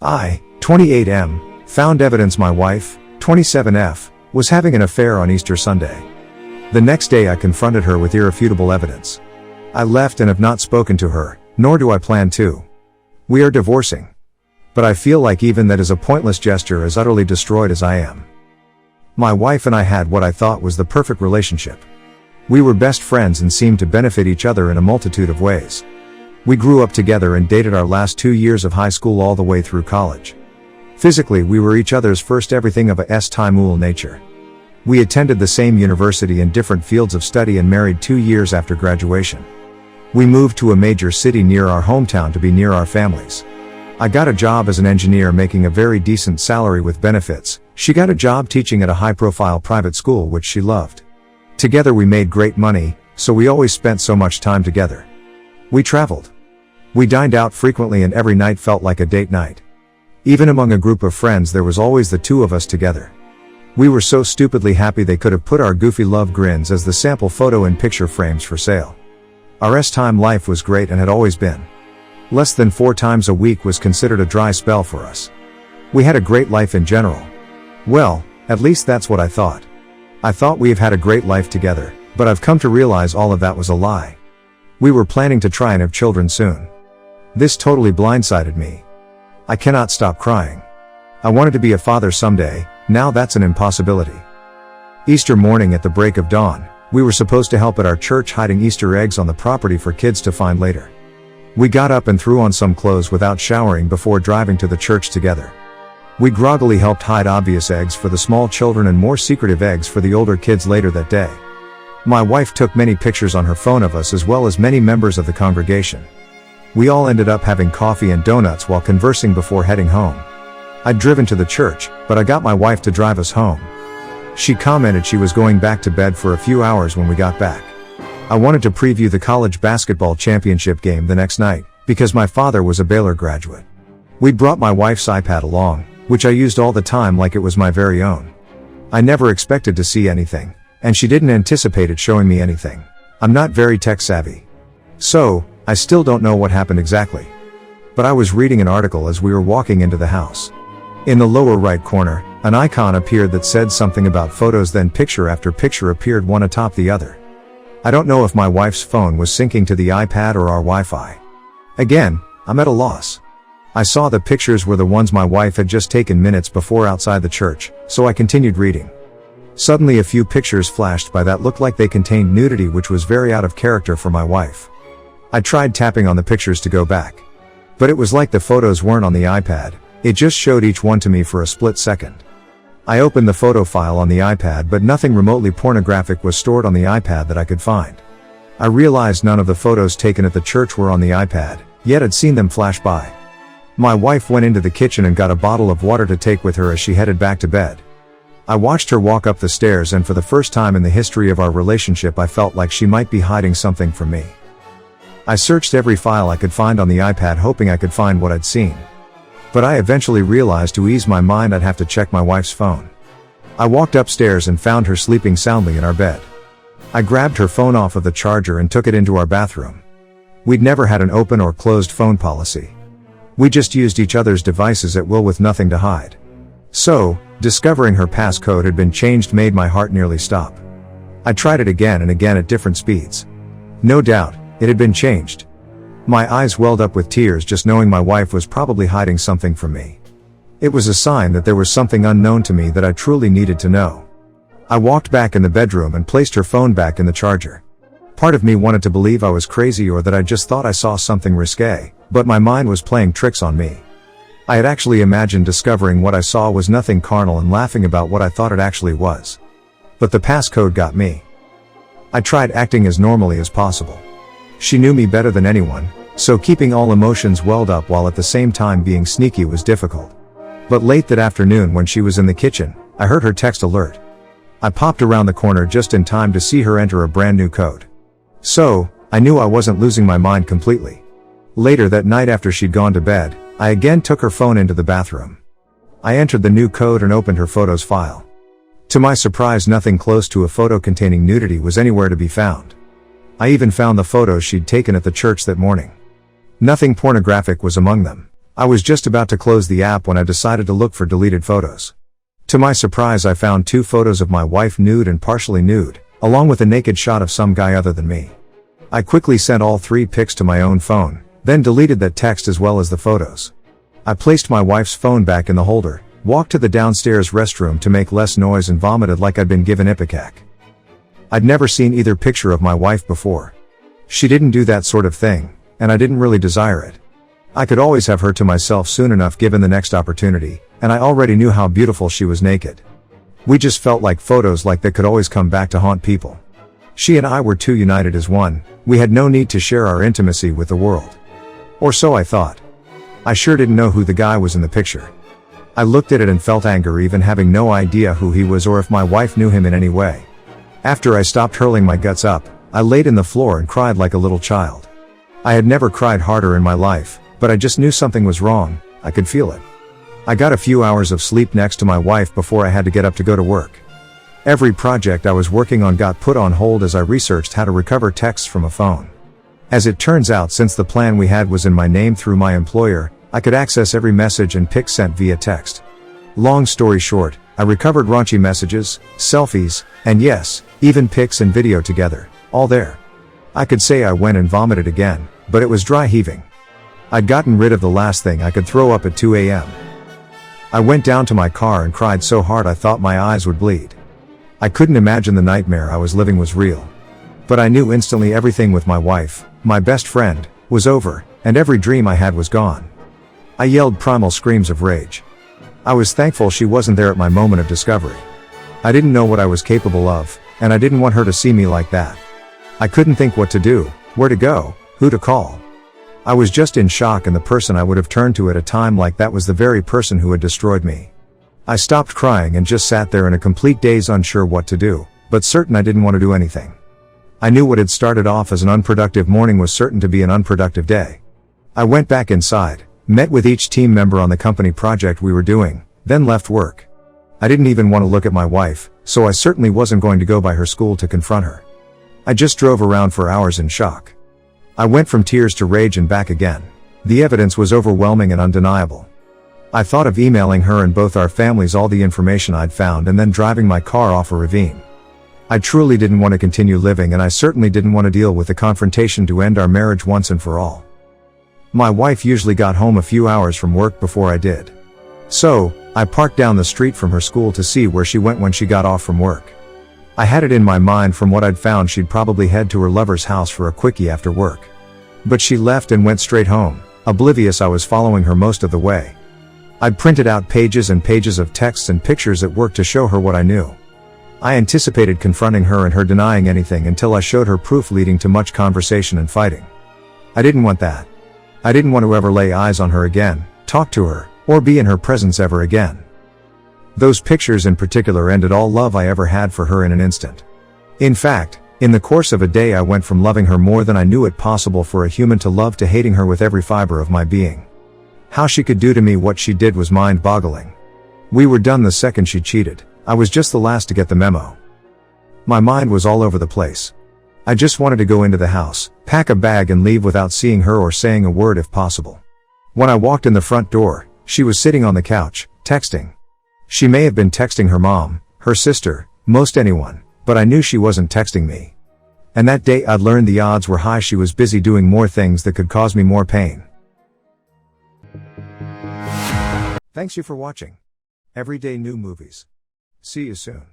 I, 28M, found evidence my wife, 27F, was having an affair on Easter Sunday. The next day I confronted her with irrefutable evidence. I left and have not spoken to her, nor do I plan to. We are divorcing. But I feel like even that is a pointless gesture, as utterly destroyed as I am. My wife and I had what I thought was the perfect relationship. We were best friends and seemed to benefit each other in a multitude of ways. We grew up together and dated our last 2 years of high school all the way through college. Physically, we were each other's first everything of a storytime nature. We attended the same university in different fields of study and married 2 years after graduation. We moved to a major city near our hometown to be near our families. I got a job as an engineer making a very decent salary with benefits. She got a job teaching at a high-profile private school which she loved. Together we made great money, so we always spent so much time together. We traveled. We dined out frequently and every night felt like a date night. Even among a group of friends there was always the two of us together. We were so stupidly happy they could have put our goofy love grins as the sample photo in picture frames for sale. Our S-time life was great and had always been. Less than 4 times a week was considered a dry spell for us. We had a great life in general. Well, at least that's what I thought. I thought we have had a great life together, but I've come to realize all of that was a lie. We were planning to try and have children soon. This totally blindsided me. I cannot stop crying. I wanted to be a father someday, now that's an impossibility. Easter morning at the break of dawn, we were supposed to help at our church hiding Easter eggs on the property for kids to find later. We got up and threw on some clothes without showering before driving to the church together. We groggily helped hide obvious eggs for the small children and more secretive eggs for the older kids later that day. My wife took many pictures on her phone of us as well as many members of the congregation. We all ended up having coffee and donuts while conversing before heading home. I'd driven to the church, but I got my wife to drive us home. She commented she was going back to bed for a few hours when we got back. I wanted to preview the college basketball championship game the next night, because my father was a Baylor graduate. We'd brought my wife's iPad along, which I used all the time like it was my very own. I never expected to see anything, and she didn't anticipate it showing me anything. I'm not very tech savvy. So, I still don't know what happened exactly. But I was reading an article as we were walking into the house. In the lower right corner, an icon appeared that said something about photos, then picture after picture appeared one atop the other. I don't know if my wife's phone was syncing to the iPad or our Wi-Fi. Again, I'm at a loss. I saw the pictures were the ones my wife had just taken minutes before outside the church, so I continued reading. Suddenly a few pictures flashed by that looked like they contained nudity, which was very out of character for my wife. I tried tapping on the pictures to go back. But it was like the photos weren't on the iPad, it just showed each one to me for a split second. I opened the photo file on the iPad, but nothing remotely pornographic was stored on the iPad that I could find. I realized none of the photos taken at the church were on the iPad, yet I'd seen them flash by. My wife went into the kitchen and got a bottle of water to take with her as she headed back to bed. I watched her walk up the stairs, and for the first time in the history of our relationship I felt like she might be hiding something from me. I searched every file I could find on the iPad hoping I could find what I'd seen. But I eventually realized to ease my mind I'd have to check my wife's phone. I walked upstairs and found her sleeping soundly in our bed. I grabbed her phone off of the charger and took it into our bathroom. We'd never had an open or closed phone policy. We just used each other's devices at will with nothing to hide. So, discovering her passcode had been changed made my heart nearly stop. I tried it again and again at different speeds. No doubt, it had been changed. My eyes welled up with tears just knowing my wife was probably hiding something from me. It was a sign that there was something unknown to me that I truly needed to know. I walked back in the bedroom and placed her phone back in the charger. Part of me wanted to believe I was crazy or that I just thought I saw something risque, but my mind was playing tricks on me. I had actually imagined discovering what I saw was nothing carnal and laughing about what I thought it actually was. But the passcode got me. I tried acting as normally as possible. She knew me better than anyone, so keeping all emotions welled up while at the same time being sneaky was difficult. But late that afternoon when she was in the kitchen, I heard her text alert. I popped around the corner just in time to see her enter a brand new code. So, I knew I wasn't losing my mind completely. Later that night after she'd gone to bed, I again took her phone into the bathroom. I entered the new code and opened her photos file. To my surprise, nothing close to a photo containing nudity was anywhere to be found. I even found the photos she'd taken at the church that morning. Nothing pornographic was among them. I was just about to close the app when I decided to look for deleted photos. To my surprise, I found 2 photos of my wife nude and partially nude, along with a naked shot of some guy other than me. I quickly sent all 3 pics to my own phone, then deleted that text as well as the photos. I placed my wife's phone back in the holder, walked to the downstairs restroom to make less noise and vomited like I'd been given ipecac. I'd never seen either picture of my wife before. She didn't do that sort of thing, and I didn't really desire it. I could always have her to myself soon enough given the next opportunity, and I already knew how beautiful she was naked. We just felt like photos like that could always come back to haunt people. She and I were too united as one, we had no need to share our intimacy with the world. Or so I thought. I sure didn't know who the guy was in the picture. I looked at it and felt anger even having no idea who he was or if my wife knew him in any way. After I stopped hurling my guts up, I laid in the floor and cried like a little child. I had never cried harder in my life, but I just knew something was wrong, I could feel it. I got a few hours of sleep next to my wife before I had to get up to go to work. Every project I was working on got put on hold as I researched how to recover texts from a phone. As it turns out, since the plan we had was in my name through my employer, I could access every message and pic sent via text. Long story short, I recovered raunchy messages, selfies, and yes, even pics and video together, all there. I could say I went and vomited again, but it was dry heaving. I'd gotten rid of the last thing I could throw up at 2 a.m. I went down to my car and cried so hard I thought my eyes would bleed. I couldn't imagine the nightmare I was living was real. But I knew instantly everything with my wife, my best friend, was over, and every dream I had was gone. I yelled primal screams of rage. I was thankful she wasn't there at my moment of discovery. I didn't know what I was capable of, and I didn't want her to see me like that. I couldn't think what to do, where to go, who to call. I was just in shock, and the person I would have turned to at a time like that was the very person who had destroyed me. I stopped crying and just sat there in a complete daze, unsure what to do, but certain I didn't want to do anything. I knew what had started off as an unproductive morning was certain to be an unproductive day. I went back inside, met with each team member on the company project we were doing, then left work. I didn't even want to look at my wife, so I certainly wasn't going to go by her school to confront her. I just drove around for hours in shock. I went from tears to rage and back again. The evidence was overwhelming and undeniable. I thought of emailing her and both our families all the information I'd found and then driving my car off a ravine. I truly didn't want to continue living, and I certainly didn't want to deal with the confrontation to end our marriage once and for all. My wife usually got home a few hours from work before I did. So, I parked down the street from her school to see where she went when she got off from work. I had it in my mind from what I'd found she'd probably head to her lover's house for a quickie after work. But she left and went straight home, oblivious I was following her most of the way. I'd printed out pages and pages of texts and pictures at work to show her what I knew. I anticipated confronting her and her denying anything until I showed her proof, leading to much conversation and fighting. I didn't want that. I didn't want to ever lay eyes on her again, talk to her, or be in her presence ever again. Those pictures in particular ended all love I ever had for her in an instant. In fact, in the course of a day I went from loving her more than I knew it possible for a human to love to hating her with every fiber of my being. How she could do to me what she did was mind-boggling. We were done the second she cheated. I was just the last to get the memo. My mind was all over the place. I just wanted to go into the house, pack a bag and leave without seeing her or saying a word if possible. When I walked in the front door, she was sitting on the couch, texting. She may have been texting her mom, her sister, most anyone, but I knew she wasn't texting me. And that day I'd learned the odds were high she was busy doing more things that could cause me more pain. Thanks you for watching. Everyday New Movies. See you soon.